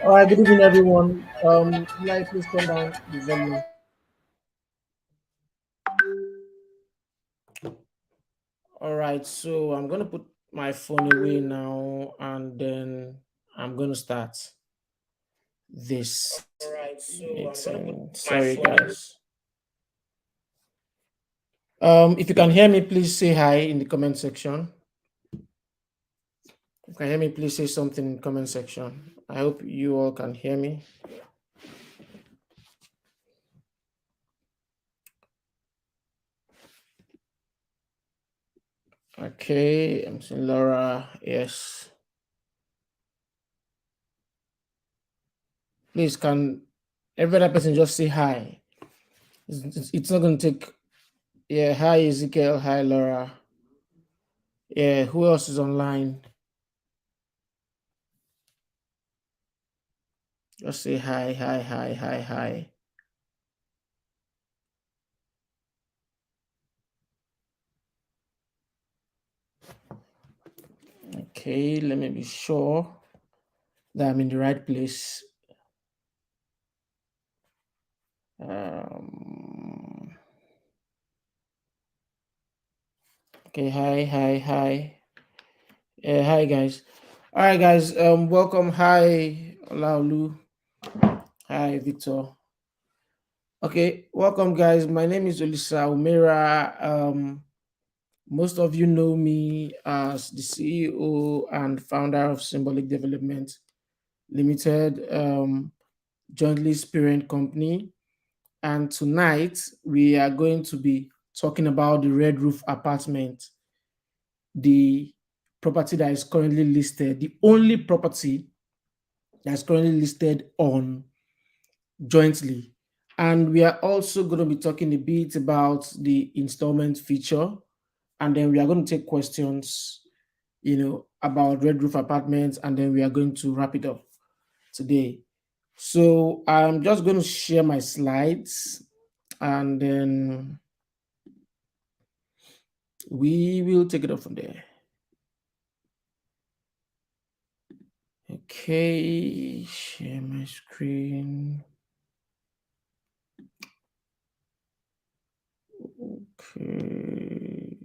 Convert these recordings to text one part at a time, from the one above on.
All right, good evening, everyone. Like, please turn down the volume. All right, so I'm gonna put my phone away now, and then I'm gonna start this meeting. Sorry, guys. If you can hear me, please say hi in the comment section. If you can hear me, please say something in the comment section. I hope you all can hear me. Okay, I'm seeing Laura. Yes. Please, can every other person just say hi? It's not going to take. Yeah, hi Ezekiel. Hi Laura. Yeah, who else is online? Just say hi, hi, hi, hi, hi. Okay, let me be sure that I'm in the right place. Okay, hi, hi, hi. Yeah, hi guys. All right, guys. Welcome. Hi, Olaolu. Hi, Victor. Okay, welcome, guys. My name is Olisa Umera. Most of you know me as the CEO and founder of Symbolic Development Limited, jointly parent company. And tonight we are going to be talking about the Red Roof apartment, the property that is currently listed, the only property that is currently listed on jointly. And we are also going to be talking a bit about the installment feature. And then we are going to take questions, about Red Roof Apartments, and then we are going to wrap it up today. So I'm just going to share my slides, and then we will take it up from there. Okay, share my screen. Okay.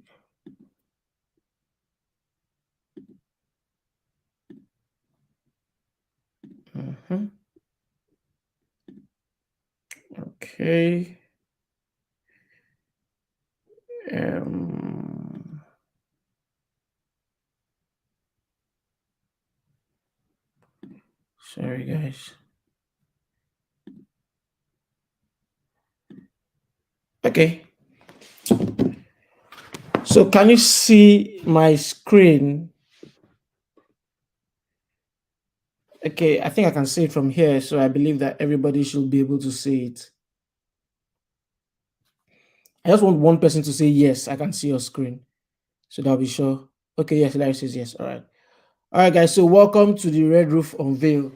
Okay. Sorry, guys. Okay. So can you see my screen? Okay, I think I can see it from here, so I believe that everybody should be able to see it. I just want one person to say yes, I can see your screen. So that I'll be sure. Okay, yes, Larry says yes. All right. All right, guys. So welcome to the Red Roof Unveil.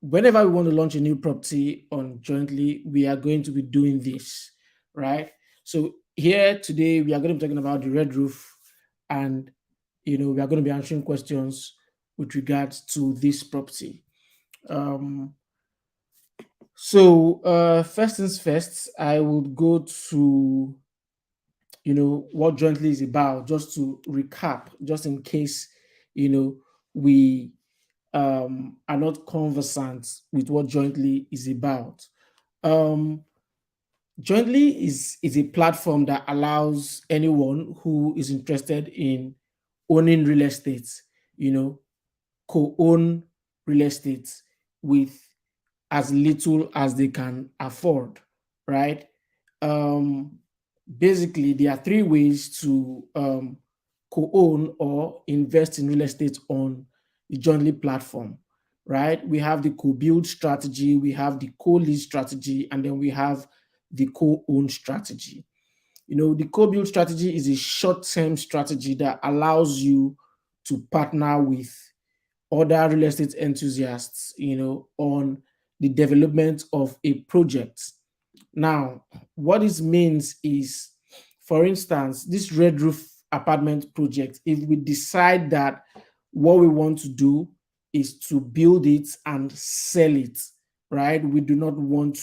Whenever we want to launch a new property on jointly, we are going to be doing this, right? So here today we are going to be talking about the Red Roof, and we are going to be answering questions with regards to this property. First things first, I would go to what jointly is about, just to recap, just in case we are not conversant with what jointly is about. Um, jointly is a platform that allows anyone who is interested in owning real estate, you know, co-own real estate with as little as they can afford, right? Um, Basically, there are three ways to co-own or invest in real estate on the jointly platform, right? We have the co-build strategy, we have the co-lease strategy, and then we have the co-own strategy. The co-build strategy is a short-term strategy that allows you to partner with other real estate enthusiasts, on the development of a project. Now, what this means is, for instance, this Red Roof apartment project, if we decide that what we want to do is to build it and sell it, right? Um, we do not want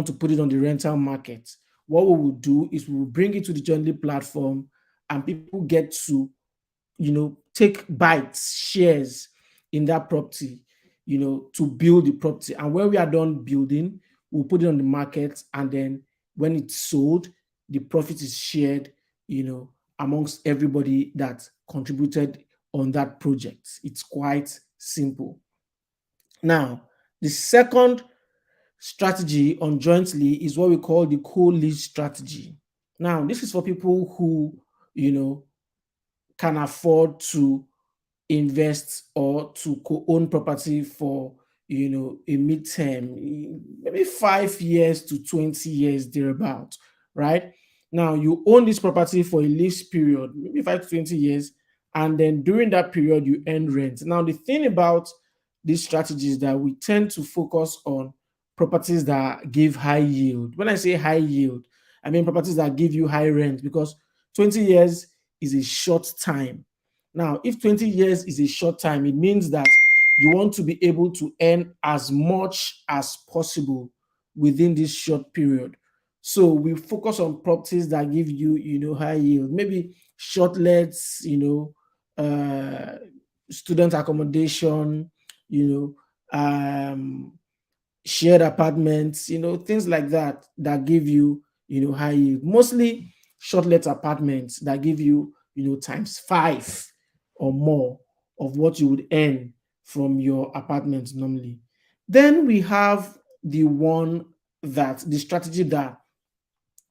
to put it on the rental market. What we will do is we will bring it to the jointly platform, and people get to, take bites, shares in that property, to build the property. And when we are done building, we'll put it on the market, and then when it's sold, the profit is shared, amongst everybody that contributed on that project. It's quite simple. Now, the second strategy on jointly is what we call the co-lease strategy. Now, this is for people who, can afford to invest or to co-own property for, a midterm, maybe 5 years to 20 years thereabout, right? Now you own this property for a lease period, maybe 5 to 20 years, and then during that period you earn rent. Now the thing about this strategy is that we tend to focus on properties that give high yield. When I say high yield, I mean properties that give you high rent, because 20 years is a short time. Now, if 20 years is a short time, it means that you want to be able to earn as much as possible within this short period. So we focus on properties that give you, high yield, maybe short lets, student accommodation, you shared apartments, things like that that give you, high yield. Mostly short let apartments that give you, times five or more of what you would earn from your apartment normally. Then we have the strategy that,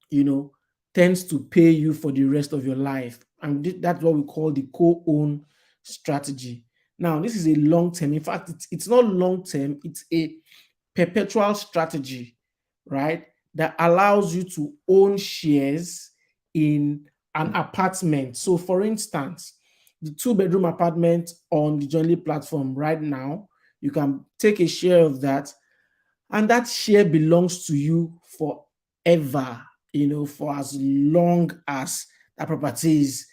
you know, tends to pay you for the rest of your life. And that's what we call the co-own strategy. Now, this is a long term. In fact, it's not long term, it's a perpetual strategy, right? That allows you to own shares in an apartment. So, for instance, the two-bedroom apartment on the Jointly platform right now, you can take a share of that, and that share belongs to you forever, for as long as that property is,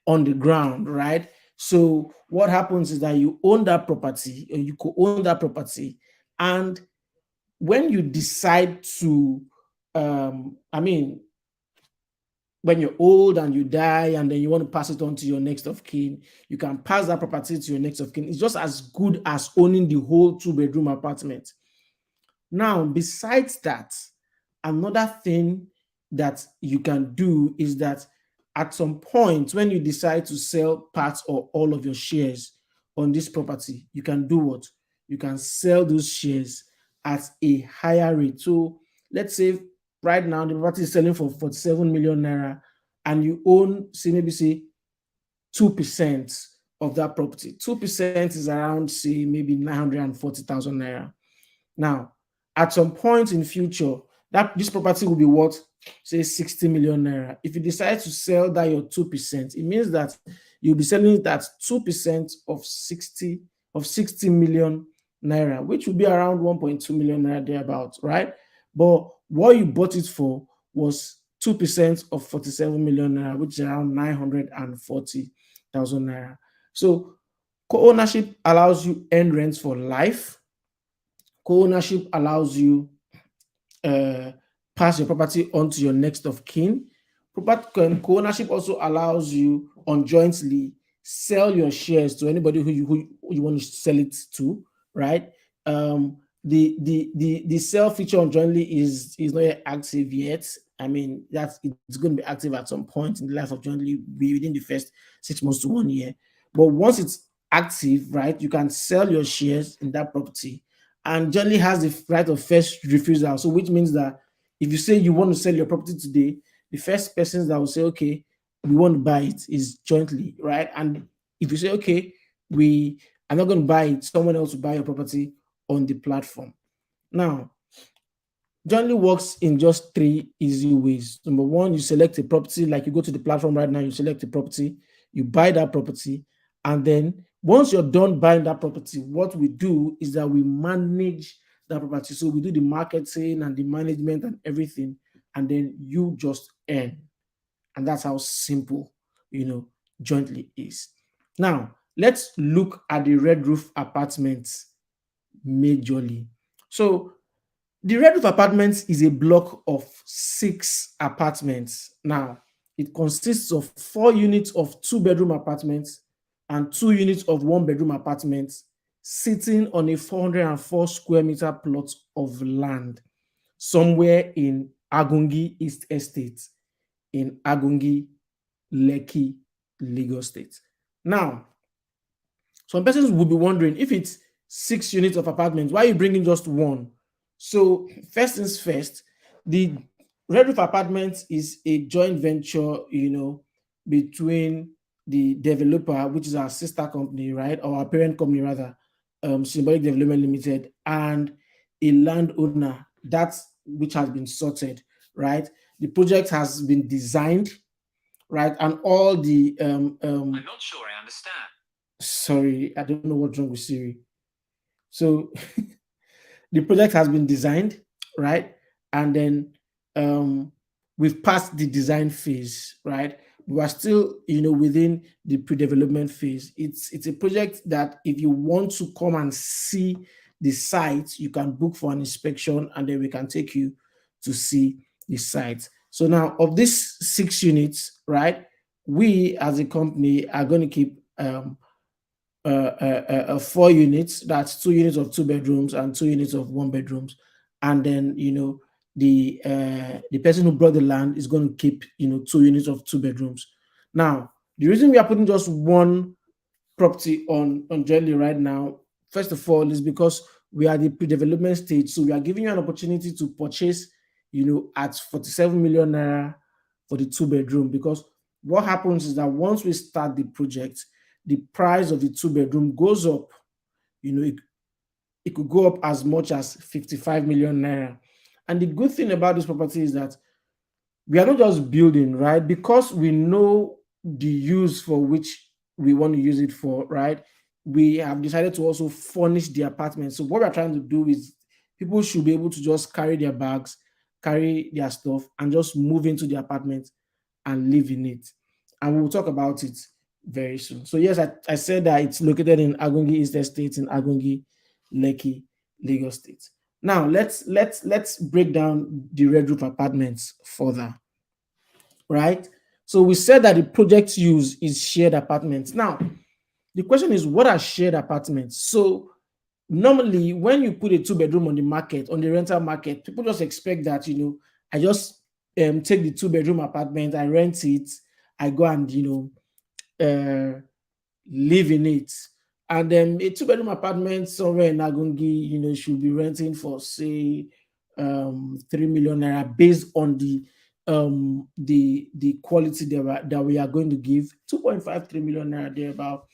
on the ground, right? So what happens is that you own that property, or you co-own that property, and when you decide to, I mean, when you're old and you die and then you want to pass it on to your next of kin, you can pass that property to your next of kin. It's just as good as owning the whole two-bedroom apartment. Now, besides that, another thing that you can do is that at some point, when you decide to sell parts or all of your shares on this property, you can do what? You can sell those shares at a higher rate. So let's say right now the property is selling for 47 million naira, and you own, say 2% of that property. 2% is around, say, maybe 940,000 naira. Now, at some point in future, that this property will be worth, say, 60 million naira. If you decide to sell that your 2%, it means that you'll be selling it at 2% of 60 million naira, which will be around 1.2 million naira thereabouts, right? But what you bought it for was 2% of 47 million naira, which is around 940,000 naira. So co-ownership allows you earn rents for life. Co-ownership allows you pass your property on to your next of kin. Co-ownership also allows you on jointly sell your shares to anybody who you want to sell it to, right? The sell feature on jointly is not yet active yet. I mean, it's going to be active at some point in the life of jointly, within the first 6 months to 1 year. But once it's active, right, you can sell your shares in that property, and jointly has the right of first refusal. So which means that if you say you want to sell your property today, the first persons that will say, okay, we want to buy it is jointly, right? And if you say, okay, we are not going to buy it, someone else will buy your property on the platform. Now, jointly works in just three easy ways. Number one, you select a property, like you go to the platform right now, you select a property, you buy that property, and then once you're done buying that property, what we do is that we manage that property. So we do the marketing and the management and everything, and then you just earn. And that's how simple, jointly is. Now, let's look at the red roof apartments majorly. So, the Red Roof Apartments is a block of 6 apartments. Now, it consists of 4 units of two-bedroom apartments and 2 units of one-bedroom apartments sitting on a 404 square meter plot of land somewhere in Agungi East Estate in Agungi, Lekki, Lagos State. Now, some persons will be wondering, if it's 6 units of apartments, why are you bringing just one? So, first things first, the Red Roof Apartments is a joint venture, between the developer, which is our sister company, right, or our parent company rather, Symbolic Development Limited, and a landowner, that's which has been sorted, right? The project has been designed, right, and all the I'm not sure I understand. Sorry, I don't know what's wrong with Siri. So the project has been designed, right? And then um, we've passed the design phase, right? We are still, within the pre-development phase. It's a project that if you want to come and see the site, you can book for an inspection, and then we can take you to see the site. So now, of these 6 units, right, we as a company are going to keep 4 units. That's 2 units of two bedrooms and 2 units of one bedrooms. And then the person who brought the land is going to keep 2 units of two bedrooms. Now, the reason we are putting just one property on Jelly right now, first of all, is because we are at the pre-development stage. So we are giving you an opportunity to purchase, at 47 million naira for the two-bedroom. Because what happens is that once we start the project, the price of the two-bedroom goes up. It could go up as much as 55 million naira. And the good thing about this property is that we are not just building, right? Because we know the use for which we want to use it for, right? We have decided to also furnish the apartment. So what we're trying to do is people should be able to just carry their bags, carry their stuff, and just move into the apartment and live in it. And we'll talk about it very soon. So yes, I said that it's located in Agungi East Estate in Agungi, Lekki, Lagos State. Now let's break down the Red Roof Apartments further, right? So we said that the project use is shared apartments. Now the question is, what are shared apartments? So normally when you put a two-bedroom on the market, on the rental market, people just expect that I just take the two-bedroom apartment, I rent it, I go and uh, live in it. And then a two-bedroom apartment somewhere in Agungi, should be renting for say 3 million naira based on the quality that we are going to give, 2.53 million naira thereabout.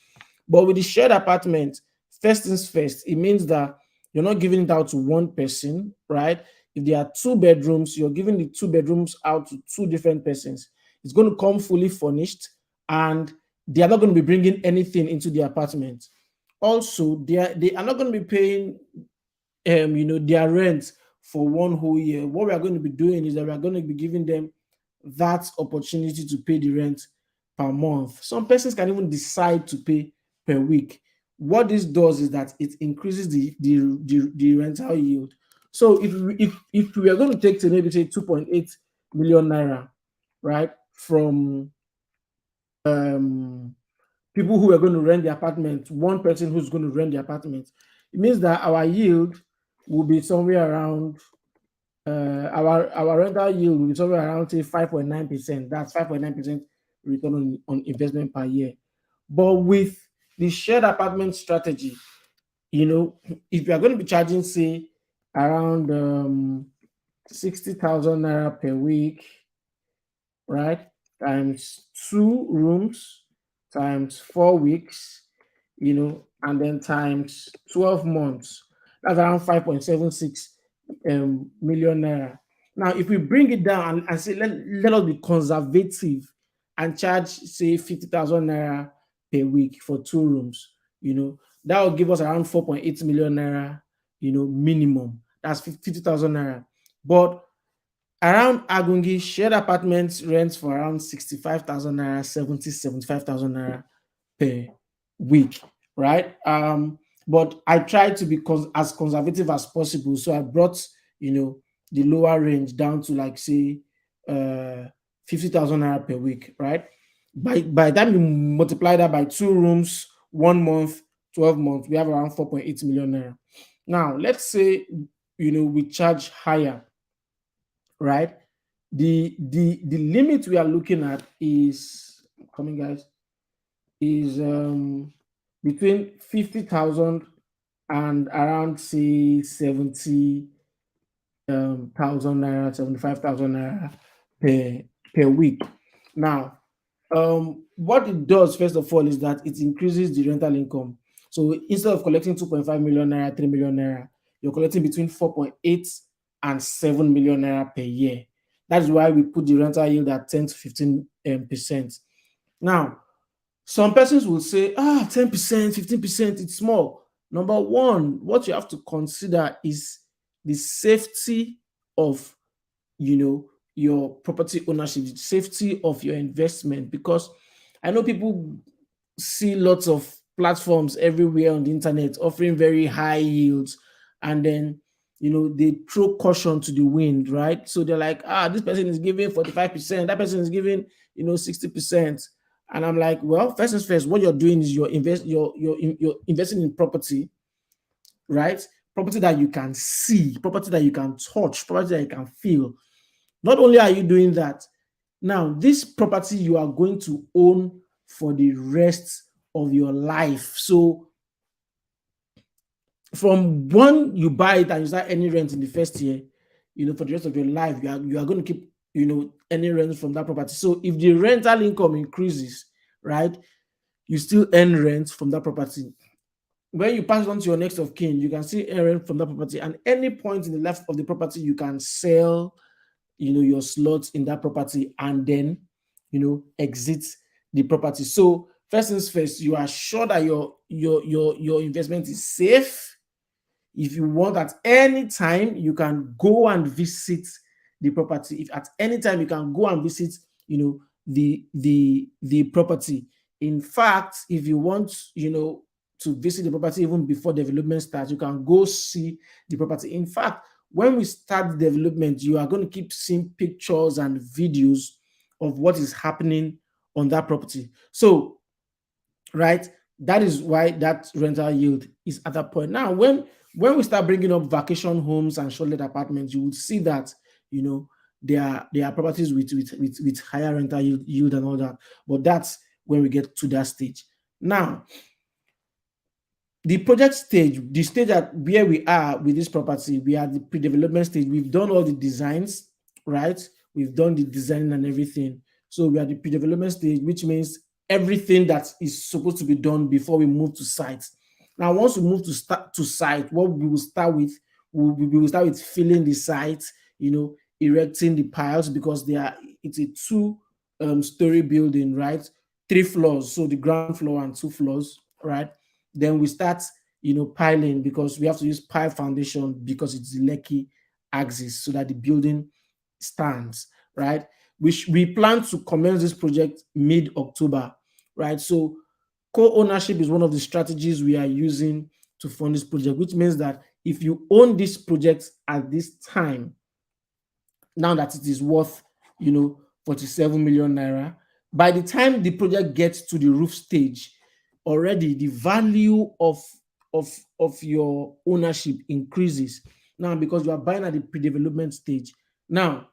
But with the shared apartment, first things first, it means that you're not giving it out to one person, right? If there are 2 bedrooms, you're giving the 2 bedrooms out to two different persons. It's going to come fully furnished, and they are not going to be bringing anything into the apartment. Also, they are not going to be paying their rent for one whole year. What we are going to be doing is that we are going to be giving them that opportunity to pay the rent per month. Some persons can even decide to pay per week. What this does is that it increases the rental yield. So if we are going to take to maybe say 2.8 million naira, right, from um people who are going to rent the apartment, one person who's going to rent the apartment, it means that our yield will be somewhere around our rental yield will be somewhere around say 5.9%. That's 5.9% return on investment per year. But with the shared apartment strategy, if you are going to be charging say around 60,000 naira per week, right? Times 2 rooms, times 4 weeks, and then times 12 months. That's around 5.76 million naira. Now, if we bring it down and say, let us be conservative and charge, say, 50,000 naira per week for 2 rooms, that will give us around 4.8 million naira, minimum. That's 50,000 naira. But Around Agungi, shared apartments rents for around 65,000 naira, 75,000 naira per week, right? But I tried to be as conservative as possible. So I brought, the lower range down to like, say, uh, 50,000 naira per week, right? By the time you multiply that by 2 rooms, 1 month, 12 months, we have around 4.8 million naira. Now, let's say, we charge higher, right? The limit we are looking at is coming, guys, is between 50,000 and around, say, 70 thousand naira, 75,000 naira per week. Now, what it does first of all is that it increases the rental income. So instead of collecting 2.5 million naira, 3 million naira, you're collecting between 4.8 and 7 million naira per year. That's why we put the rental yield at 10 to 15%. Now, some persons will say, 10%, 15%, it's small. Number one, what you have to consider is the safety of, your property ownership, the safety of your investment. Because I know people see lots of platforms everywhere on the internet offering very high yields, and then they throw caution to the wind, right? So they're like, this person is giving 45%, that person is giving 60%. And I'm like, well, first things first, what you're doing is you're investing in property, right? Property that you can see, property that you can touch, property that you can feel. Not only are you doing that, now this property you are going to own for the rest of your life. So from when you buy it and you start earning rent in the first year, for the rest of your life, you are going to keep, earning rent from that property. So if the rental income increases, right, you still earn rent from that property. When you pass it on to your next of kin, you can still earn rent from that property. And any point in the life of the property, you can sell, your slots in that property and then, exit the property. So first things first, you are sure that your investment is safe. If you want, at any time, you can go and visit the property. If at any time you can go and visit, the property. In fact, if you want, to visit the property even before development starts, you can go see the property. In fact, when we start the development, you are going to keep seeing pictures and videos of what is happening on that property. So, right, that is why that rental yield is at that point. Now, when we start bringing up vacation homes and short-let apartments, you would see that, there are properties with higher rental yield and all that. But that's when we get to that stage. Now, the project stage, the stage at where we are with this property, we are the pre-development stage. We've done all the designs, right? We've done the design and everything. So we are the pre-development stage, which means everything that is supposed to be done before we move to site. Now, once we move to site, what we will start with, we will start with filling the site, erecting the piles, because it's a two story building, right? 3 floors, so the ground floor and 2 floors, right? Then we start, piling, because we have to use pile foundation because it's the Lekki axis so that the building stands, right? We plan to commence this project mid-October, right? So co-ownership is one of the strategies we are using to fund this project, which means that if you own this project at this time, now that it is worth, 47 million naira, by the time the project gets to the roof stage, already the value of your ownership increases now, because you are buying at the pre-development stage. Now,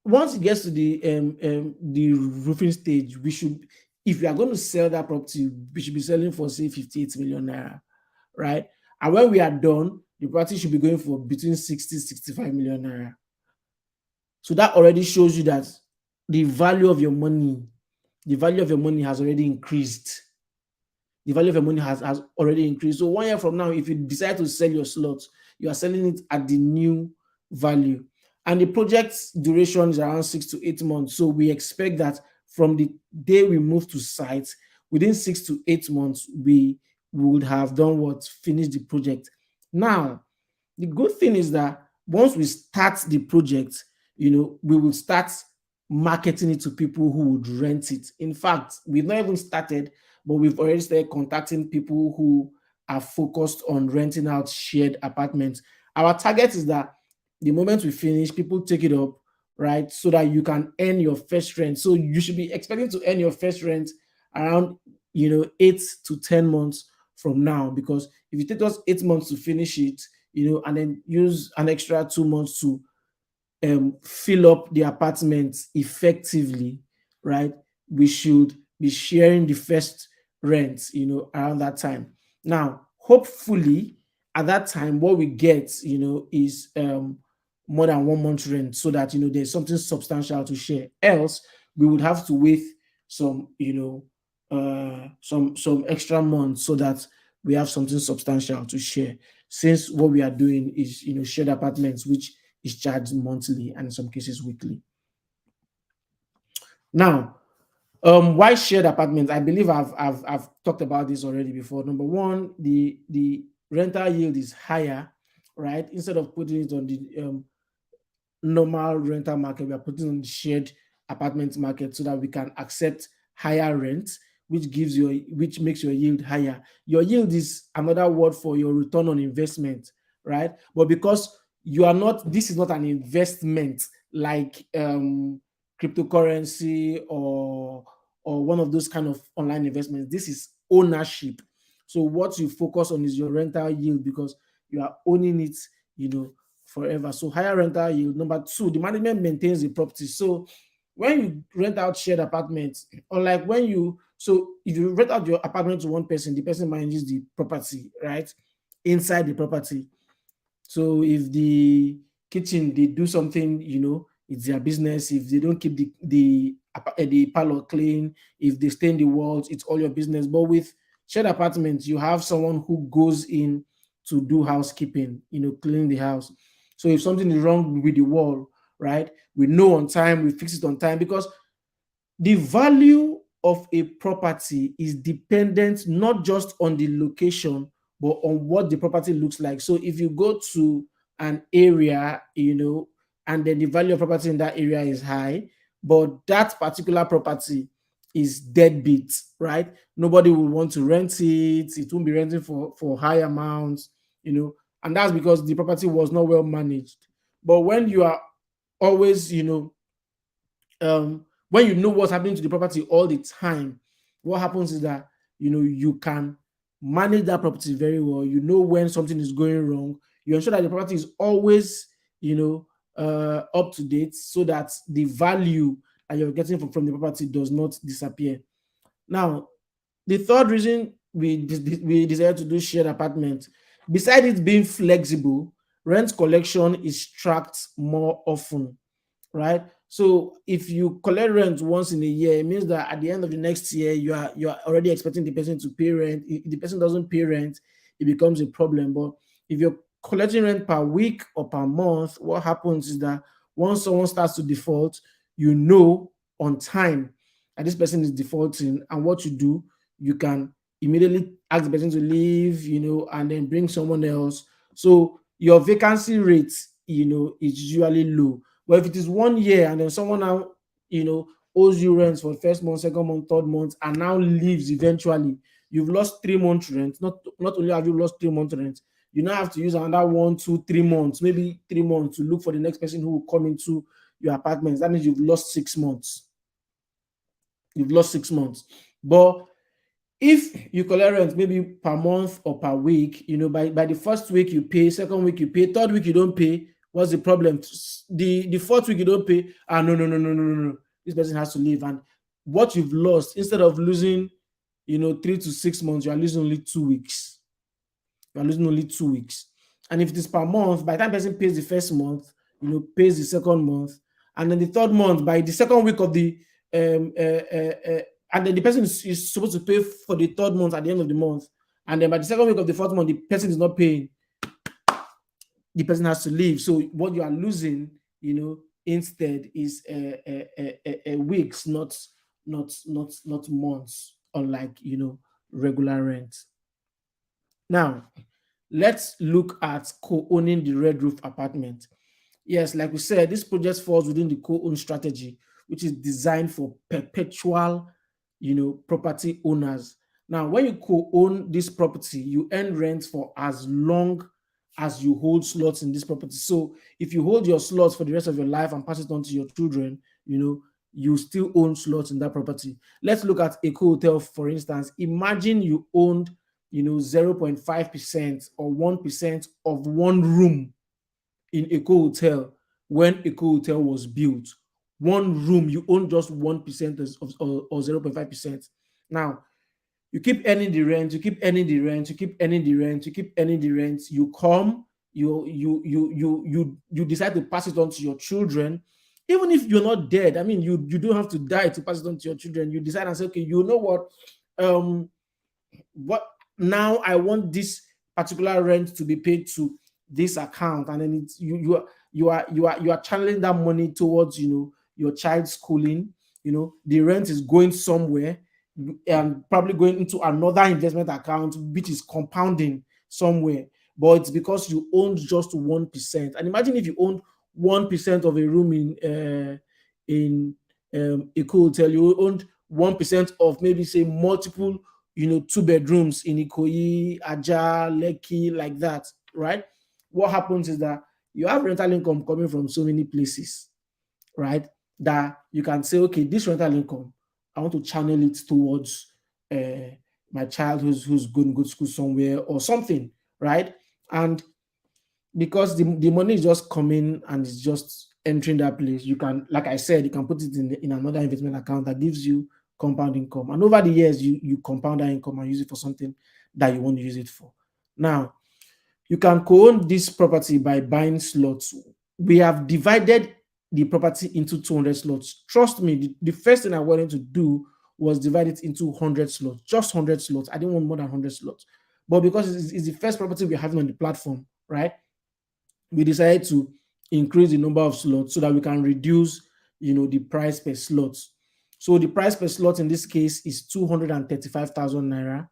once it gets to the roofing stage, if we are going to sell that property, we should be selling for, say, 58 million naira, right? And when we are done, the property should be going for between 60-65 million naira. So that already shows you that the value of your money, has already increased. The value of your money has already increased. So 1 year from now, if you decide to sell your slots, you are selling it at the new value. And the project's duration is around 6 to 8 months. So we expect that from the day we move to site, within 6 to 8 months, we would have done what? Finished the project. Now, the good thing is that once we start the project, we will start marketing it to people who would rent it. In fact, we've not even started, but we've already started contacting people who are focused on renting out shared apartments. Our target is that the moment we finish, people take it up, right? So that you can earn your first rent. So you should be expecting to earn your first rent around 8 to 10 months from now. Because if it takes us 8 months to finish it, and then use an extra 2 months to fill up the apartment effectively, right? We should be sharing the first rent, around that time. Now, hopefully, at that time, what we get, is more than 1 month rent, so that there's something substantial to share. Else, we would have to wait some, some extra months so that we have something substantial to share. Since what we are doing is, shared apartments, which is charged monthly and in some cases weekly. Now, why shared apartments? I believe I've talked about this already before. Number one, the rental yield is higher, right? Instead of putting it on the normal rental market, we are putting on the shared apartment market so that we can accept higher rent, which makes your yield higher. Your yield is another word for your return on investment, right? But because this is not an investment like cryptocurrency or one of those kind of online investments. This is ownership. So what you focus on is your rental yield, because you are owning it, forever. So higher rental yield. Number two, the management maintains the property. So when you rent out shared apartments, unlike if you rent out your apartment to one person, the person manages the property, right? Inside the property. So if the kitchen they do something, it's their business. If they don't keep the parlor clean, if they stain the walls, it's all your business. But with shared apartments, you have someone who goes in to do housekeeping, clean the house. So if something is wrong with the wall, right, we know on time, we fix it on time, because the value of a property is dependent not just on the location, but on what the property looks like. So if you go to an area, and then the value of property in that area is high, but that particular property is deadbeat, right? Nobody will want to rent it. It won't be renting for high amounts, and that's because the property was not well managed. But when you are always, when you know what's happening to the property all the time, what happens is that you can manage that property very well. You know when something is going wrong. You ensure that the property is always up to date, so that the value that you're getting from the property does not disappear. Now, the third reason we decided to do shared apartment, besides it being flexible, rent collection is tracked more often, right? So if you collect rent once in a year, it means that at the end of the next year, you are already expecting the person to pay rent. If the person doesn't pay rent, it becomes a problem. But if you're collecting rent per week or per month, what happens is that once someone starts to default, you know on time that this person is defaulting, and what you do, you can immediately ask the person to leave, and then bring someone else. So your vacancy rate, is usually low. But if it is 1 year and then someone now, owes you rent for first month, second month, third month, and now leaves eventually, you've lost 3 months rent. Not only have you lost 3 months rent, you now have to use another 1, 2, 3 months, maybe 3 months, to look for the next person who will come into your apartments. That means you've lost 6 months. You've lost 6 months. But if you collect rent maybe per month or per week, by the first week you pay, second week you pay, third week you don't pay, what's the problem? The fourth week you don't pay, no, no, no, no, no, no, no. This person has to leave. And what you've lost, instead of losing, 3 to 6 months, you are losing only 2 weeks. You are losing only 2 weeks. And if it is per month, by the time person pays the first month, pays the second month, and then the third month, by the second week of the and then the person is supposed to pay for the third month at the end of the month, and then by the second week of the fourth month, the person is not paying. The person has to leave. So what you are losing, instead is weeks, not months, unlike regular rent. Now, let's look at co-owning the Red Roof apartment. Yes, like we said, this project falls within the co-own strategy, which is designed for perpetual, property owners. Now, when you co-own this property, you earn rent for as long as you hold slots in this property. So if you hold your slots for the rest of your life and pass it on to your children, you still own slots in that property. Let's look at a hotel, for instance. Imagine you owned, 0.5% or 1% of one room in Eco Hotel when Eco Hotel was built. One room, you own just 1% or 0.5%. Now, you keep earning the rent, you keep earning the rent, you keep earning the rent, you keep earning the rent. You come, you decide to pass it on to your children. Even if you're not dead, I mean, you don't have to die to pass it on to your children. You decide and say, okay, you know um, what now I want this particular rent to be paid to this account, and then it's you are channeling that money towards your child's schooling. The rent is going somewhere and probably going into another investment account which is compounding somewhere, but it's because you owned just 1%. And imagine if you owned 1% of a room in a hotel. You owned 1% of, maybe say, multiple, two bedrooms in Ikoyi, Aja, Lekki, like that, right? What happens is that you have rental income coming from so many places, right? That you can say, okay, this rental income, I want to channel it towards uh, my child who's going to go to school somewhere or something, right? And because the money is just coming and it's just entering that place, you can, like I said, you can put it in another investment account that gives you compound income. And over the years, you compound that income and use it for something that you want to use it for. Now, you can co-own this property by buying slots. We have divided the property into 200 slots. Trust me, the first thing I wanted to do was divide it into 100 slots, just 100 slots. I didn't want more than 100 slots. But because it's the first property we're having on the platform, right? We decided to increase the number of slots so that we can reduce, the price per slot. So the price per slot in this case is 235,000 naira.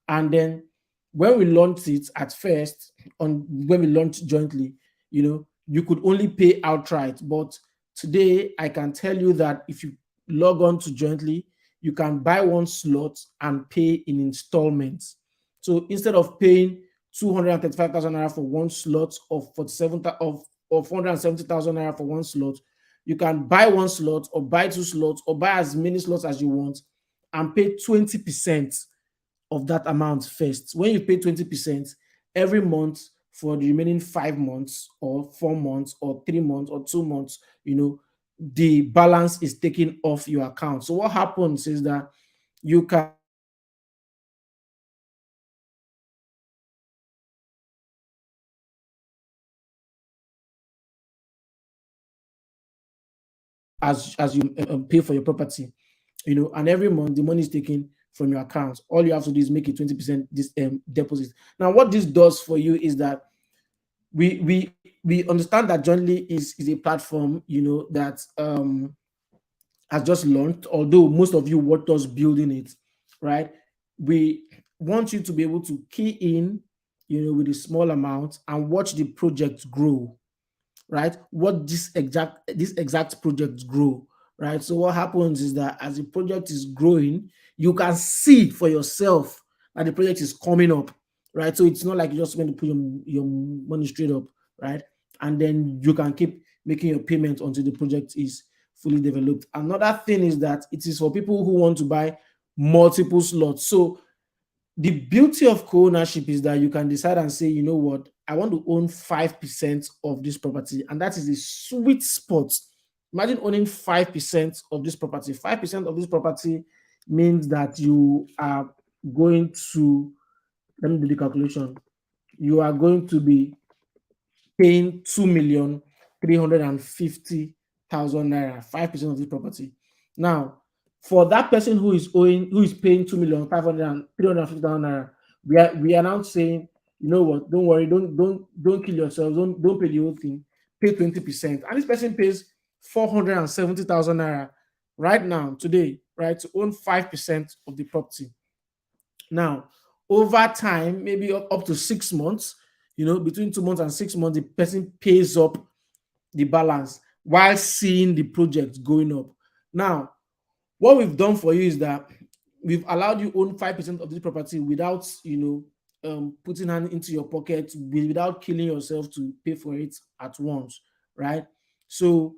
And then when we launched it at first, when we launched jointly, you could only pay outright. But today, I can tell you that if you log on to jointly, you can buy one slot and pay in installments. So instead of paying 235,000 naira for one slot, of 470,000 naira for one slot, you can buy one slot or buy two slots or buy as many slots as you want and pay 20% of that amount first. When you pay 20% every month for the remaining 5 months or 4 months or 3 months or 2 months, the balance is taken off your account. So what happens is that you can as you pay for your property, and every month the money is taken from your account. All you have to do is make a 20% this deposit. Now, what this does for you is that we understand that Jointly is a platform, that has just launched, although most of you watched us building it, right? We want you to be able to key in, with a small amount and watch the project grow, right? What this exact project grow, right? So what happens is that as the project is growing, you can see for yourself that the project is coming up, right? So it's not like you're just going to put your money straight up, right? And then you can keep making your payment until the project is fully developed. Another thing is that it is for people who want to buy multiple slots. So the beauty of co-ownership is that you can decide and say, you know what, I want to own 5% of this property, and that is a sweet spot. Imagine owning 5% of this property. 5% of this property means that you are going to, let me do the calculation, you are going to be paying 2,350,000 naira, 5% of this property. Now, for that person who is paying 2,500,350,000 naira, we are now saying, you know what, don't worry, don't kill yourselves, don't pay the whole thing, pay 20%. And this person pays 470,000 naira right now, today, right, to own 5% of the property. Now, over time, maybe up to 6 months, between 2 months and 6 months, the person pays up the balance while seeing the project going up. Now, what we've done for you is that we've allowed you own 5% of this property without, putting hand into your pocket, without killing yourself to pay for it at once, right? So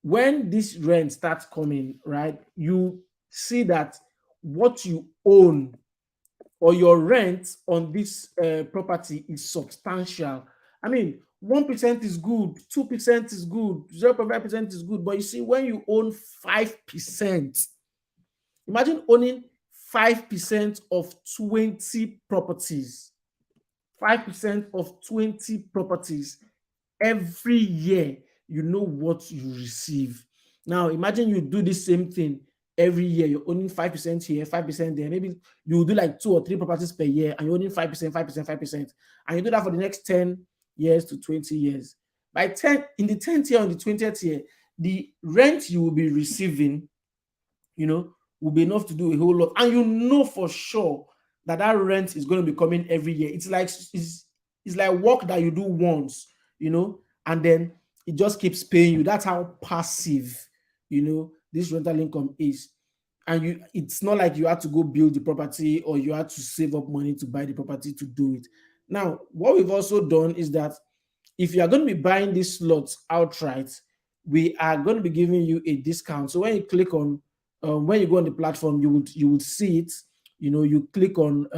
when this rent starts coming, right, you see that what you own or your rent on this property is substantial. I mean, 1% is good, 2% is good, 0.5% is good. But you see, when you own 5%, imagine owning 5% of 20 properties, 5% of 20 properties every year, you know what you receive. Now, imagine you do the same thing every year. You're owning 5% here, 5% there. Maybe you do like 2 or 3 properties per year and you're owning 5%, 5%, 5%. And you do that for the next 10 years to 20 years. By 10, in the 10th year, on the 20th year, the rent you will be receiving, will be enough to do a whole lot. And you know for sure that that rent is going to be coming every year. It's like work that you do once, and then it just keeps paying you. That's how passive, this rental income is. And it's not like you had to go build the property or you had to save up money to buy the property to do it. Now, what we've also done is that if you are going to be buying these slots outright, we are going to be giving you a discount. So when you click on, when you go on the platform, you would see it. You click on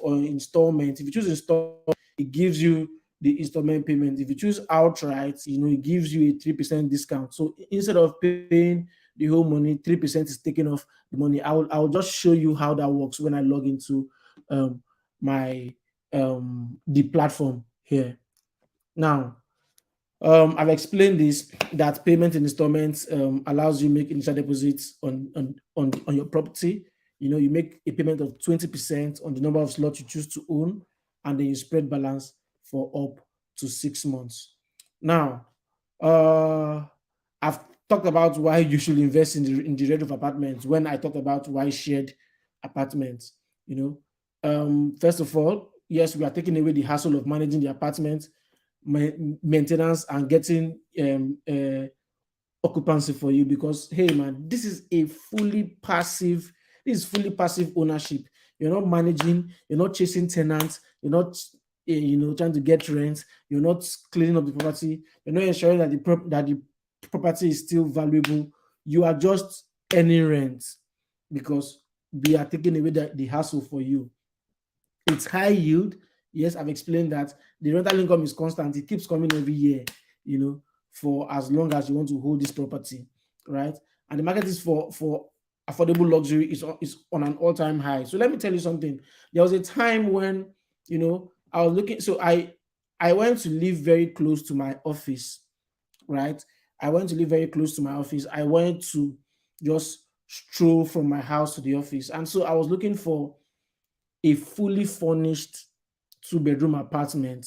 or installment. If you choose installment, it gives you the installment payment. If you choose outright, it gives you a 3% discount. So instead of paying the whole money, 3% is taken off the money. I'll just show you how that works when I log into my the platform here. Now, I've explained this, that payment in installments allows you to make initial deposits on your property. You make a payment of 20% on the number of slots you choose to own, and then you spread balance for up to 6 months. Now, I've talked about why you should invest in the Redroof apartments when I talked about why shared apartments. First of all, yes, we are taking away the hassle of managing the apartment, maintenance, and getting occupancy for you, because hey man, this is fully passive ownership. You're not managing, you're not chasing tenants, you're not trying to get rent, you're not cleaning up the property, you're not ensuring that the property is still valuable. You are just earning rent because we are taking away the hassle for you. It's high yield. Yes, I've explained that. The rental income is constant. It keeps coming every year, for as long as you want to hold this property, right? And the market is for affordable luxury is on an all-time high. So let me tell you something. There was a time when, I was looking. So I went to live very close to my office, right? I went to live very close to my office. I went to just stroll from my house to the office. And so I was looking for a fully furnished 2-bedroom apartment,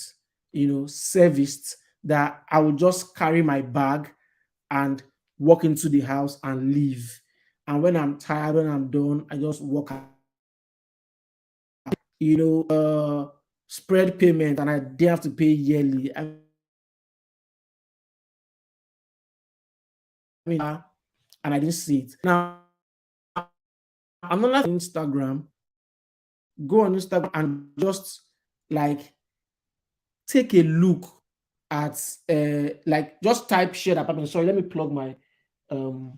serviced, that I would just carry my bag and walk into the house and leave. And when I'm tired, when I'm done, I just walk out. Spread payment, and I didn't have to pay yearly. I mean, and I didn't see it. Now, another Instagram, go on Instagram and just like take a look at like just type shared apartment. Sorry, let me plug um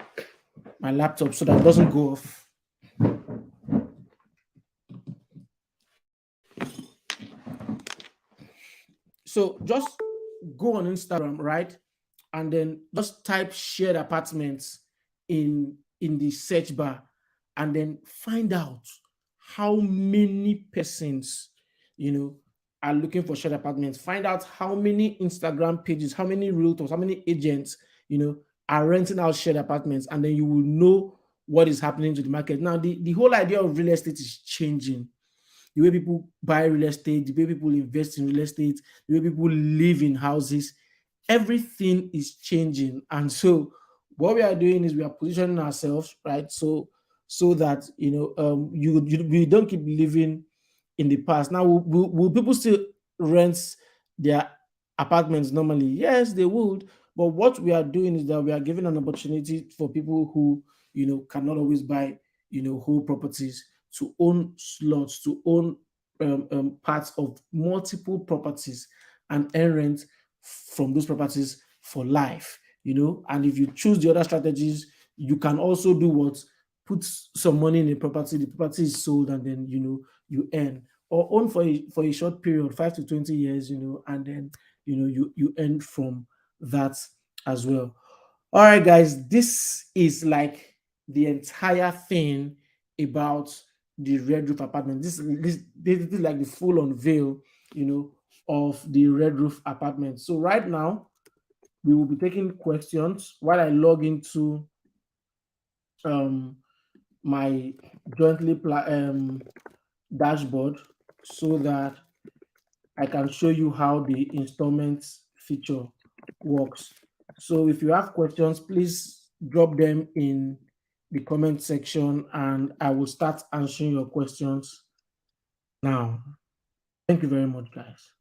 my laptop so that it doesn't go off. So just go on Instagram, right? And then just type shared apartments in the search bar, and then find out how many persons, are looking for shared apartments. Find out how many Instagram pages, how many realtors, how many agents, are renting out shared apartments, and then you will know what is happening to the market. Now, the whole idea of real estate is changing. The way people buy real estate, the way people invest in real estate, the way people live in houses, everything is changing. And so what we are doing is we are positioning ourselves, right? So that we don't keep living in the past. Now, will people still rent their apartments normally? Yes, they would. But what we are doing is that we are giving an opportunity for people who, cannot always buy, whole properties, to own slots, to own parts of multiple properties and earn rent from those properties for life. And if you choose the other strategies, you can also do what? Put some money in a property, the property is sold, and then you earn, or own for a short period, 5 to 20 years, and then you earn from that as well. All right, guys, this is like the entire thing about the Red Roof apartment. This is like the full unveil, of the Red Roof apartment. So right now we will be taking questions while I log into um my dashboard, so that I can show you how the installments feature works. So if you have questions, please drop them in the comment section and I will start answering your questions now. Thank you very much, guys.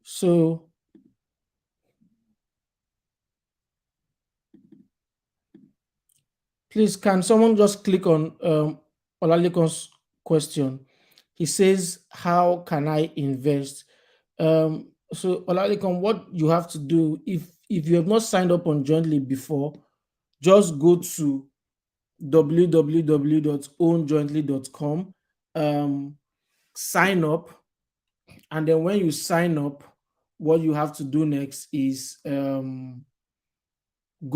So please, can someone just click on Olalekan's question? He says, "How can I invest?" So Olalekan, what you have to do, if you have not signed up on Jointly before, just go to www.ownjointly.com, sign up, and then when you sign up, what you have to do next is go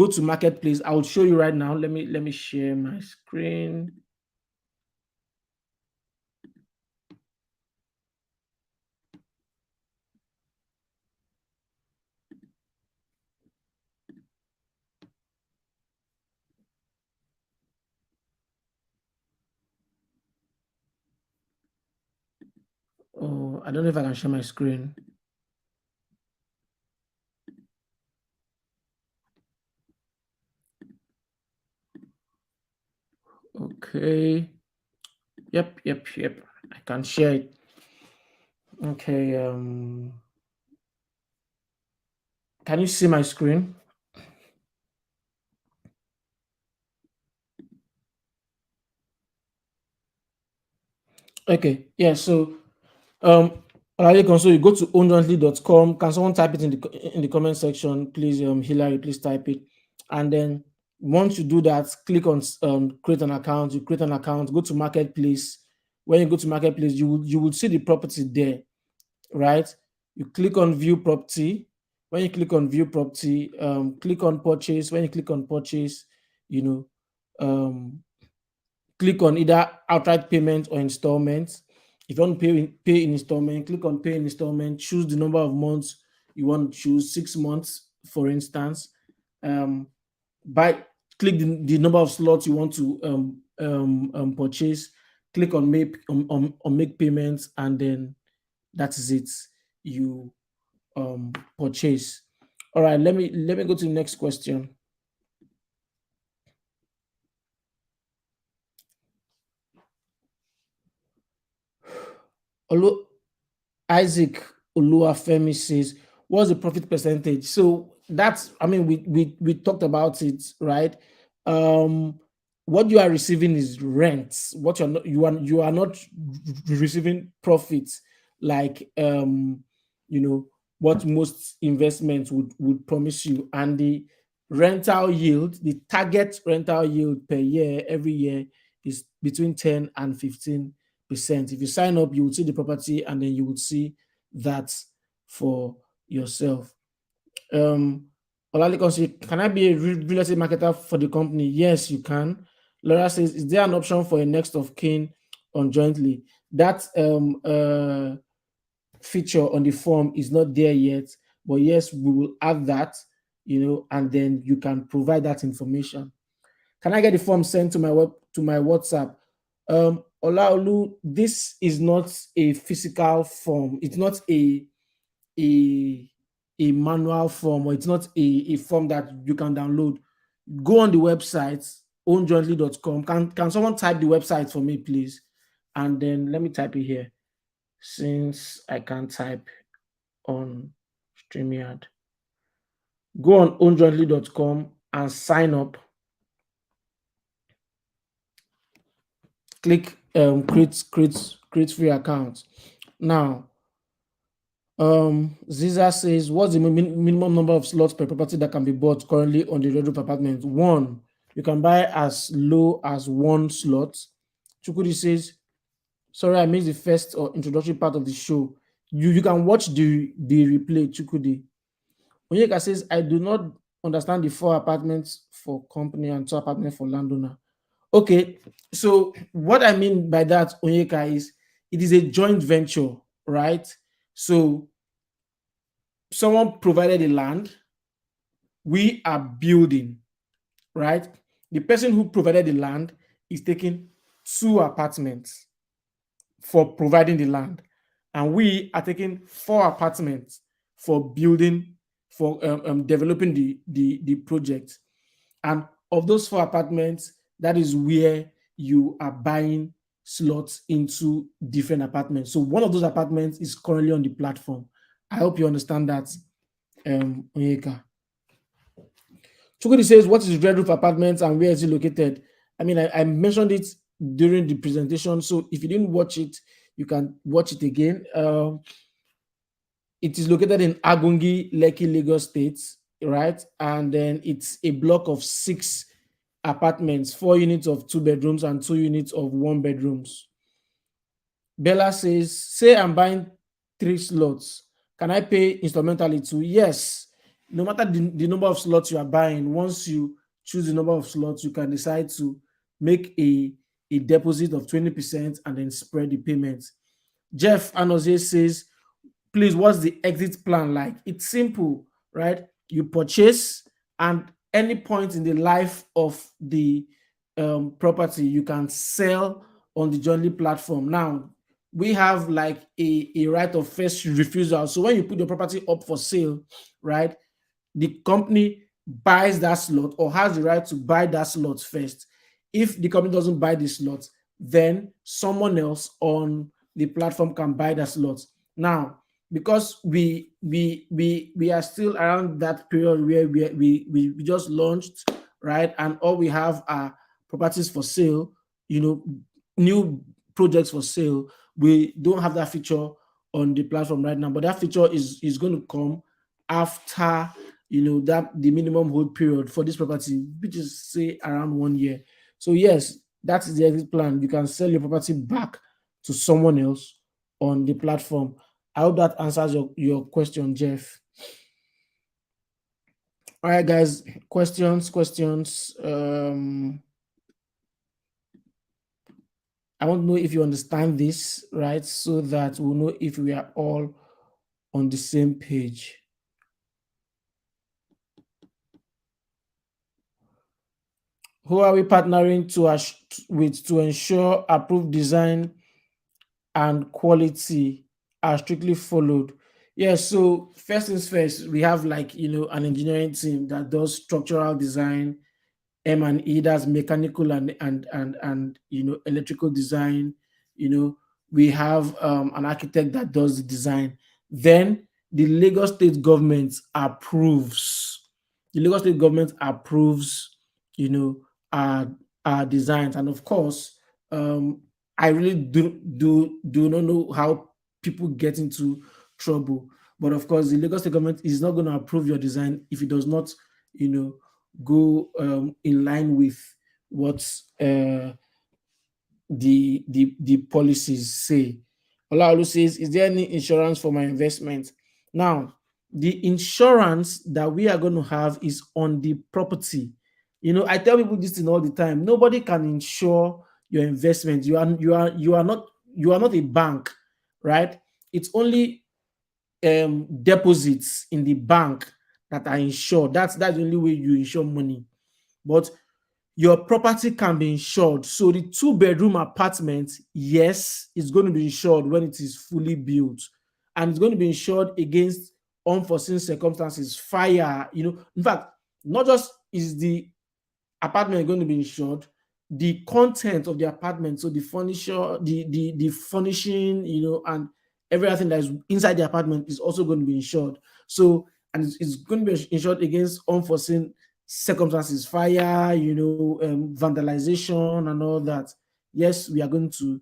to Marketplace. I will show you right now. Let me share my screen. Oh, I don't know if I can share my screen. Okay. Yep. I can share it. Okay. Can you see my screen? Okay. Yeah. So, Olalekan, so you go to ownjointly.com. Can someone type it in the comment section, please? Hillary, please type it. And then once you do that, click on create an account. You create an account. Go to Marketplace. When you go to Marketplace, you will see the property there, right? You click on view property. When you click on view property, click on purchase. When you click on purchase, you know, click on either outright payment or installment. If you want to pay in installment, click on pay in installment. Choose the number of months you want to choose, 6 months, for instance. Um, by click the number of slots you want to purchase. Click on make payments, and then that is it. You purchase. All right, let me go to the next question. Olu- Isaac Oluwafemi says, "What's the profit percentage?" So that's, I mean, we talked about it, right? Um, what you are receiving is rent. What you are not receiving profits, like you know what most investments would promise you. And the rental yield, the target rental yield per year every year, is between 10 and 15%. If you sign up, you would see the property and then you would see that for yourself. Olalekan says, "Can I be a real estate marketer for the company?" Yes, you can. Laura says, "Is there an option for a next of kin on Jointly?" That feature on the form is not there yet, But yes, we will add that, and then you can provide that information. Can I get the form sent to my WhatsApp? Olaolu, this is not a physical form. It's not a a manual form, or it's not a form that you can download. Go on the website ownjointly.com. Can someone type the website for me, please? And then let me type it here, since I can't type on StreamYard. Go on ownjointly.com and sign up. Click create free account. Now, Ziza says, what's the minimum number of slots per property that can be bought currently on the Redroof apartment? One. You can buy as low as one slot. Chukudi says, sorry, I missed the first or introductory part of the show. You can watch the replay, Chukudi. Onyeka says, I do not understand the 4 apartments for company and 2 apartments for landowner. Okay, so what I mean by that, Onyeka, is it is a joint venture, right? So someone provided the land, we are building, right? The person who provided the land is taking 2 apartments for providing the land, and we are taking 4 apartments for building, for developing the project. And of those 4 apartments, that is where you are buying slots into different apartments. So one of those apartments is currently on the platform. I hope you understand that, Onyeka. Chukudi says, what is Redroof Apartments and where is it located? I mean, I mentioned it during the presentation, so if you didn't watch it, you can watch it again. It is located in Agungi, Lekki, Lagos State, right? And then it's a block of 6 apartments, 4 units of 2 bedrooms and 2 units of 1 bedrooms. Bella says, say I'm buying 3 slots. Can I pay instrumentally too? Yes. No matter the number of slots you are buying, once you choose the number of slots, you can decide to make a deposit of 20% and then spread the payments. Jeff Anoze says, please, what's the exit plan like? It's simple, right? You purchase, and any point in the life of the property, you can sell on the jointly platform. Now, we have like a right of first refusal. So when you put your property up for sale, right, the company buys that slot or has the right to buy that slot first. If the company doesn't buy the slot, then someone else on the platform can buy that slot. Now, because we are still around that period where we just launched, right, and all we have are properties for sale, new projects for sale. We don't have that feature on the platform right now, but that feature is going to come after that the minimum hold period for this property, which is say around 1 year. So yes, that is the exit plan. You can sell your property back to someone else on the platform. I hope that answers your question, Jeff. All right, guys, questions. I want to know if you understand this, right? So that we'll know if we are all on the same page. Who are we partnering with to ensure approved design and quality are strictly followed? Yes, so first things first, we have like an engineering team that does structural design, M&E, that's mechanical and electrical design. We have an architect that does the design. Then the Lagos State government approves. The Lagos State government approves, our designs, and of course, I really do not know how people get into trouble. But of course, the Lagos State government is not going to approve your design if it does not, go in line with what the policies say. Olaolu says, is there any insurance for my investment? Now, the insurance that we are going to have is on the property. I tell people this thing all the time. Nobody can insure your investment. You are not a bank, right? It's only deposits in the bank that are insured. That's the only way you insure money. But your property can be insured. So the two-bedroom apartment, yes, it's going to be insured when it is fully built, and it's going to be insured against unforeseen circumstances, fire. In fact, not just is the apartment going to be insured, the content of the apartment, so the furniture, the furnishing, and everything that is inside the apartment is also going to be insured. So, and it's going to be insured against unforeseen circumstances, fire, vandalization and all that. Yes, we are going to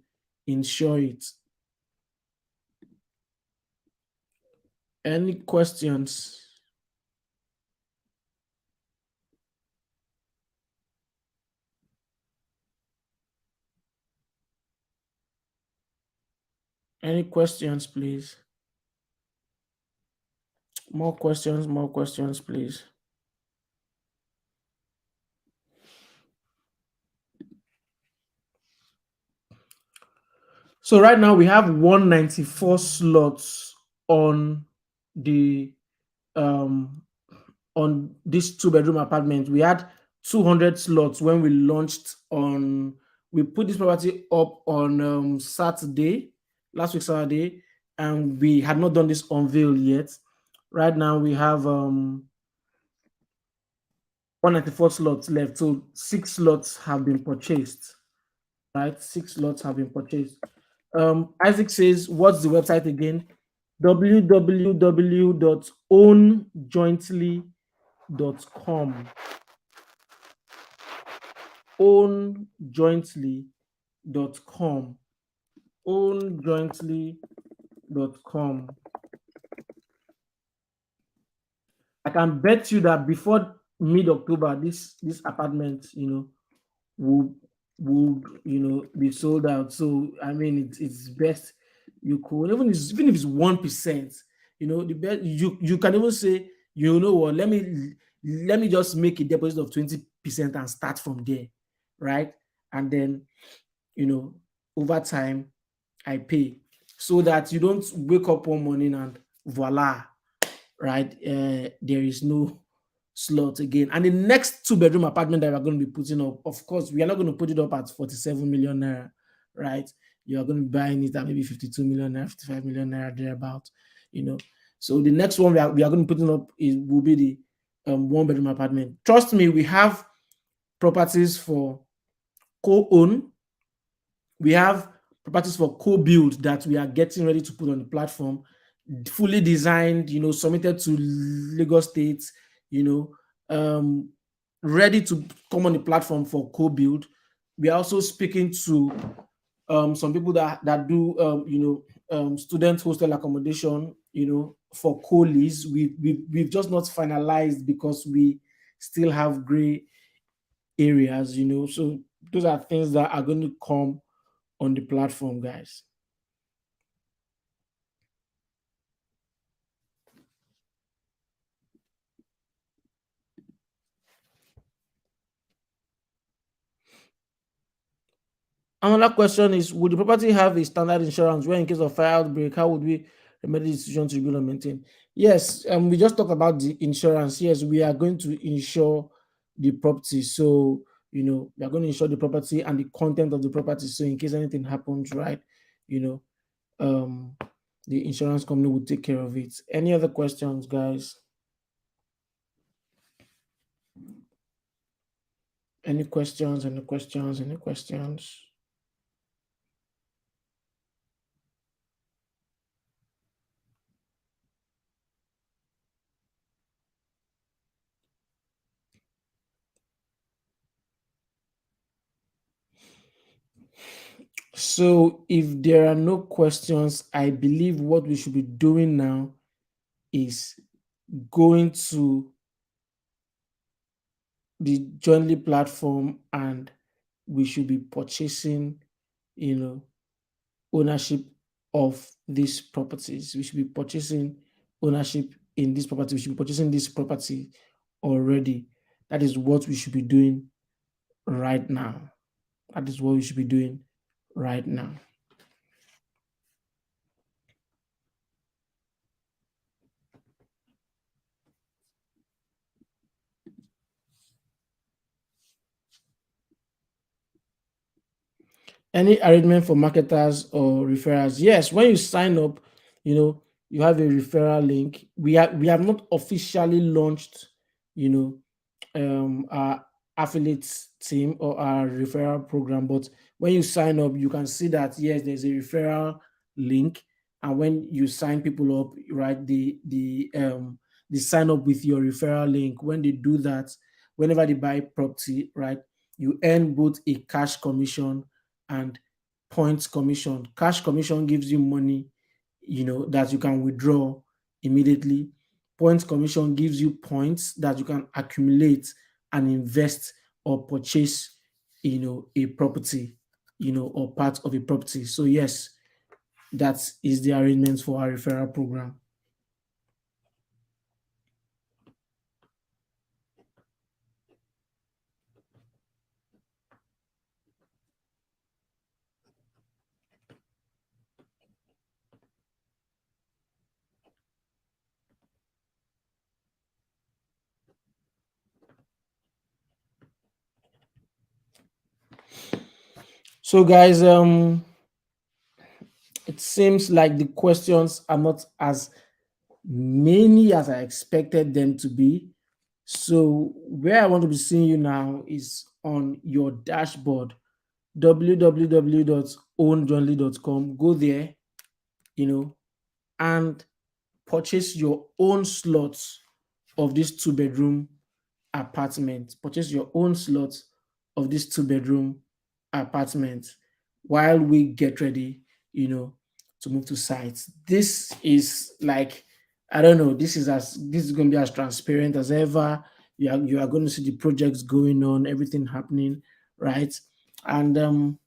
insure it. Any questions? Any questions, please? More questions, please. So right now we have 194 slots on the um on this two-bedroom apartment. We had 200 slots when we launched on we put this property up on Saturday, last week Saturday, and we had not done this unveil yet. Right now we have 194 slots left. So 6 slots have been purchased. Right? 6 slots have been purchased. Isaac says, what's the website again? www.ownjointly.com. Ownjointly.com. Ownjointly.com. I can bet you that before mid-October, this apartment, would be sold out. So I mean, it's best you could, even if it's 1%, the best you can even say, you know what, let me just make a deposit of 20% and start from there, right? And then, you know over time I pay, so that you don't wake up one morning and voila, right? There is no slot again. And the next two-bedroom apartment that we're going to be putting up, of course, we are not going to put it up at 47 million naira, right? You are going to be buying it at maybe 52 million naira, 55 million naira, thereabout, you know. So the next one we are going to be putting up will be the one-bedroom apartment. Trust me, we have properties for co-own. We have properties for co-build that we are getting ready to put on the platform, fully designed, submitted to Lagos State, you know, um, ready to come on the platform for co-build. We are also speaking to some people that do student hostel accommodation, for co-lease. We've just not finalized because we still have gray areas, so those are things that are going to come on the platform, guys. Another question is, would the property have a standard insurance where in case of fire outbreak, how would we remedy the situation to rebuild and maintain? Yes, we just talked about the insurance. Yes, we are going to insure the property. So, we are going to insure the property and the content of the property. So in case anything happens, right, you know, the insurance company will take care of it. Any other questions, guys? Any questions? Any questions? Any questions? So, if there are no questions, I believe what we should be doing now is going to the Jointly platform, and we should be purchasing, ownership of these properties. We should be purchasing ownership in this property. We should be purchasing this property already. That is what we should be doing right now. That is what we should be doing right now. Any arrangement for marketers or referrals? Yes, when you sign up, you know, you have a referral link. We have not officially launched, you know, our affiliates team or our referral program, but when you sign up, you can see that yes, there's a referral link, and when you sign people up, right, they sign up with your referral link. When they do that, whenever they buy property, right, you earn both a cash commission and points commission. Cash commission gives you money, that you can withdraw immediately. Points commission gives you points that you can accumulate and invest or purchase, a property, or part of a property. So yes, that is the arrangement for our referral program. So guys, it seems like the questions are not as many as I expected them to be. So where I want to be seeing you now is on your dashboard, www.ownjourney.com. Go there, you know, and purchase your own slots of this two-bedroom apartment. Purchase your own slots of this two-bedroom apartment while we get ready, to move to sites. This is like, I don't know, this is going to be as transparent as ever. You are going to see the projects going on, everything happening, right? And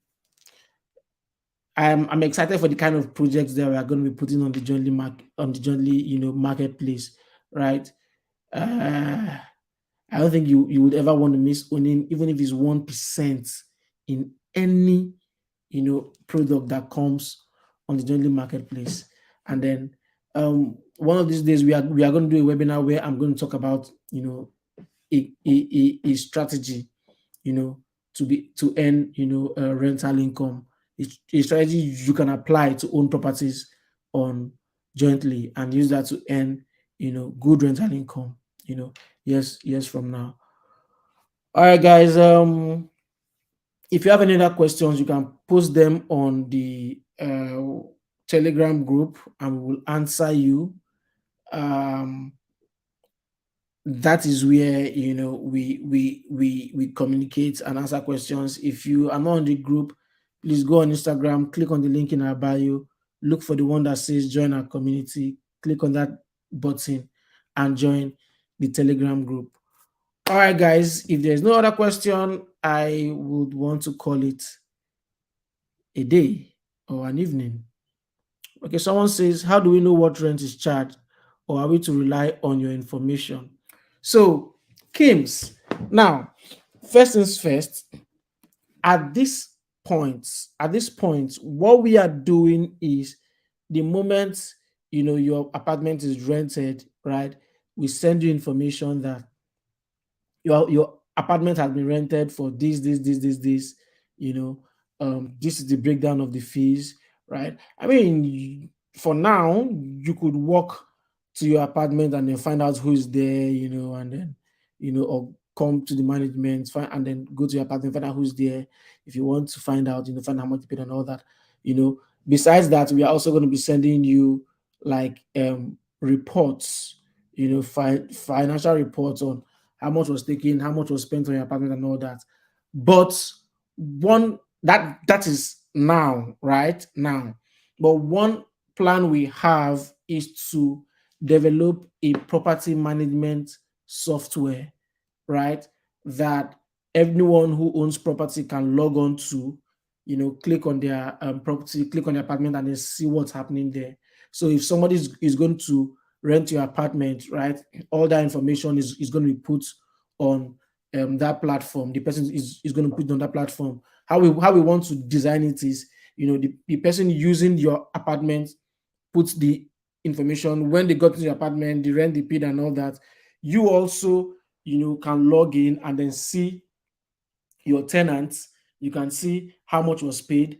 I'm excited for the kind of projects that we are going to be putting on the jointly marketplace, right? Uh, I don't think you would ever want to miss owning, even if it's 1% in any product that comes on the jointly marketplace. And then one of these days we are going to do a webinar where I'm going to talk about a strategy, to earn rental income. It's a strategy you can apply to own properties on jointly and use that to earn good rental income, years from now. All right, guys. If you have any other questions, you can post them on the Telegram group, and we will answer you. Um, that is where we communicate and answer questions. If you are not on the group, please go on Instagram, click on the link in our bio, look for the one that says join our community, click on that button and join the Telegram group. All right, guys, if there's no other question, I would want to call it a day or an evening. Okay, someone says, how do we know what rent is charged, or are we to rely on your information? So, Kims, now, first things first, at this point, what we are doing is the moment your apartment is rented, right? We send you information that your apartment has been rented for this. You know, this is the breakdown of the fees, right? I mean, for now, you could walk to your apartment and then find out who is there, and then or come to the management, and then go to your apartment, find out who's there. If you want to find out, find out how much you paid and all that. Besides that, we are also going to be sending you like reports, financial reports on how much was taken, how much was spent on your apartment and all that. But one that is now, right now. But one plan we have is to develop a property management software, right? That everyone who owns property can log on to, click on their property, click on the apartment, and then see what's happening there. So if somebody is going to rent your apartment, right, all that information is going to be put on that platform. The person is going to put it on that platform. How we want to design it is, the person using your apartment puts the information when they got to the apartment, the rent they paid, and all that. You also, can log in and then see your tenants, You can see how much was paid,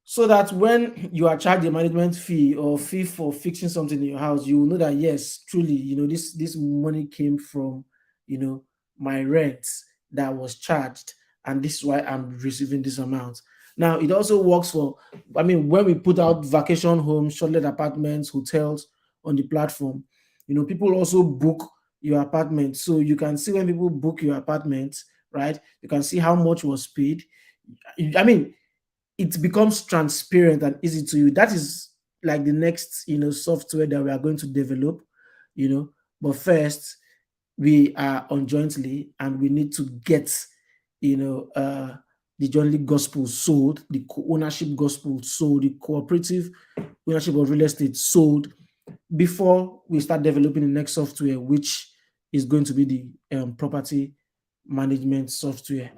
so that when you are charged a management fee or fee for fixing something in your house, you will know that yes, truly, this money came from, you know, my rent that was charged, and this is why I'm receiving this amount. Now, it also works for, I mean, when we put out vacation homes, short-let apartments, hotels on the platform, people also book your apartment. So you can see when people book your apartment, right? You can see how much was paid. I mean, it becomes transparent and easy to you. That is like the next, software that we are going to develop, you know. But first, we are on jointly, and we need to get, the jointly gospel sold, the ownership gospel sold, the cooperative ownership of real estate sold before we start developing the next software, which is going to be the property management software.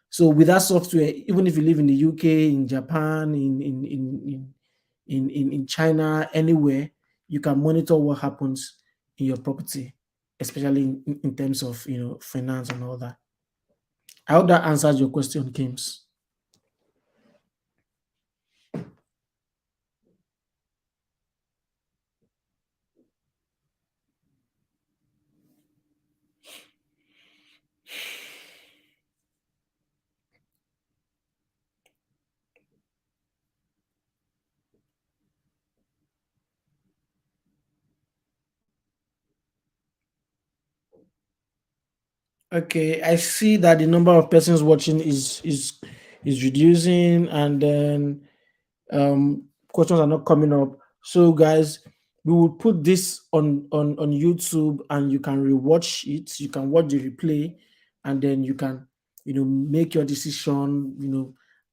So with that software, even if you live in the UK, in Japan, in China, anywhere, you can monitor what happens in your property, especially in terms of finance and all that. I hope that answers your question, Kims. Okay, I see that the number of persons watching is reducing, and then questions are not coming up. So guys, we will put this on YouTube, and you can rewatch it. You can watch the replay, and then you can make your decision,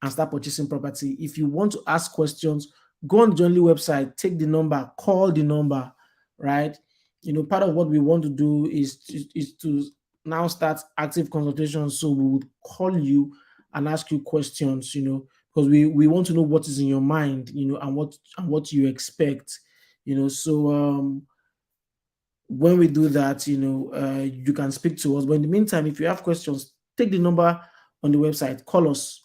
and start purchasing property. If you want to ask questions, go on the Journey website, take the number, call the number, right? Part of what we want to do is to now start active consultations. So we would call you and ask you questions, because we want to know what is in your mind, and what you expect, so when we do that, you can speak to us. But in the meantime, if you have questions, take the number on the website, call us,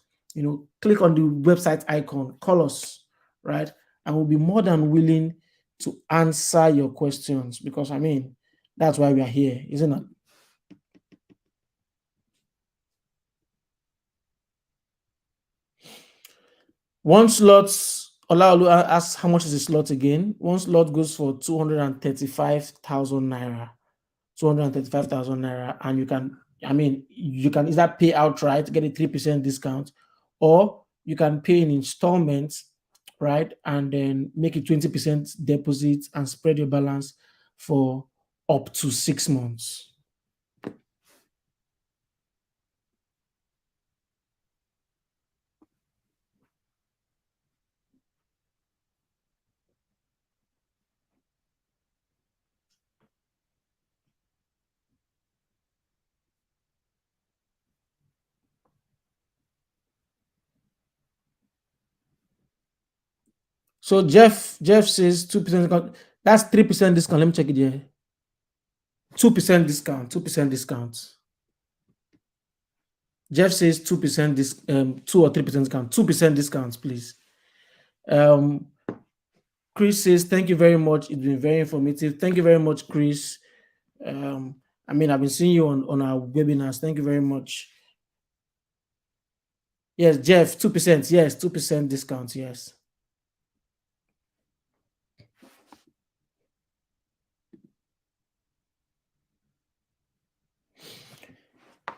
click on the website icon, call us, right? And we'll be more than willing to answer your questions, because I mean, that's why we are here, isn't it? One slot, Olaolu asks how much is the slot again? One slot goes for 235,000 naira. 235,000 naira, and you can either pay outright, get a 3% discount, or you can pay in installments, right? And then make a 20% deposit and spread your balance for up to 6 months. So Jeff says 2% discount. That's 3% discount. Let me check it here. 2% discount. 2% discount. Jeff says 2% 2 or 3% discount. 2% discount, please. Um, Chris says, thank you very much. It's been very informative. Thank you very much, Chris. Um, I've been seeing you on our webinars. Thank you very much. Yes, Jeff, 2%. Yes, 2% discount. Yes.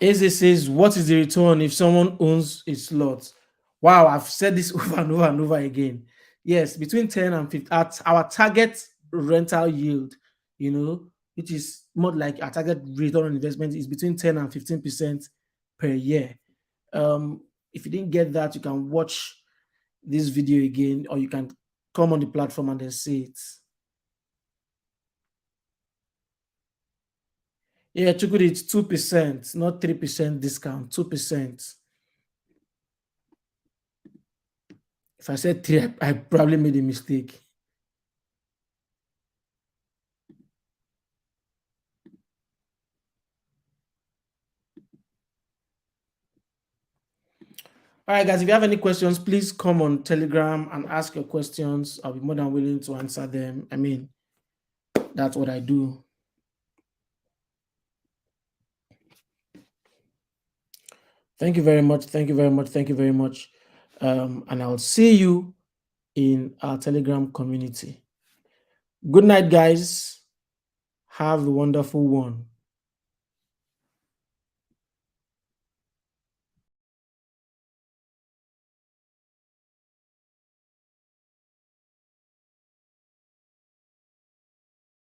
Eze says, what is the return if someone owns a slot? Wow, I've said this over and over and over again. Yes, between 10 and 15, at our target rental yield, which is more like our target return on investment, is between 10 and 15% per year. If you didn't get that, you can watch this video again, or you can come on the platform and then see it. Yeah, Chukudi, it's 2%, not 3% discount, 2%. If I said three, I probably made a mistake. All right, guys, if you have any questions, please come on Telegram and ask your questions. I'll be more than willing to answer them. I mean, that's what I do. Thank you very much. Thank you very much. Thank you very much. And I'll see you in our Telegram community. Good night, guys. Have a wonderful one.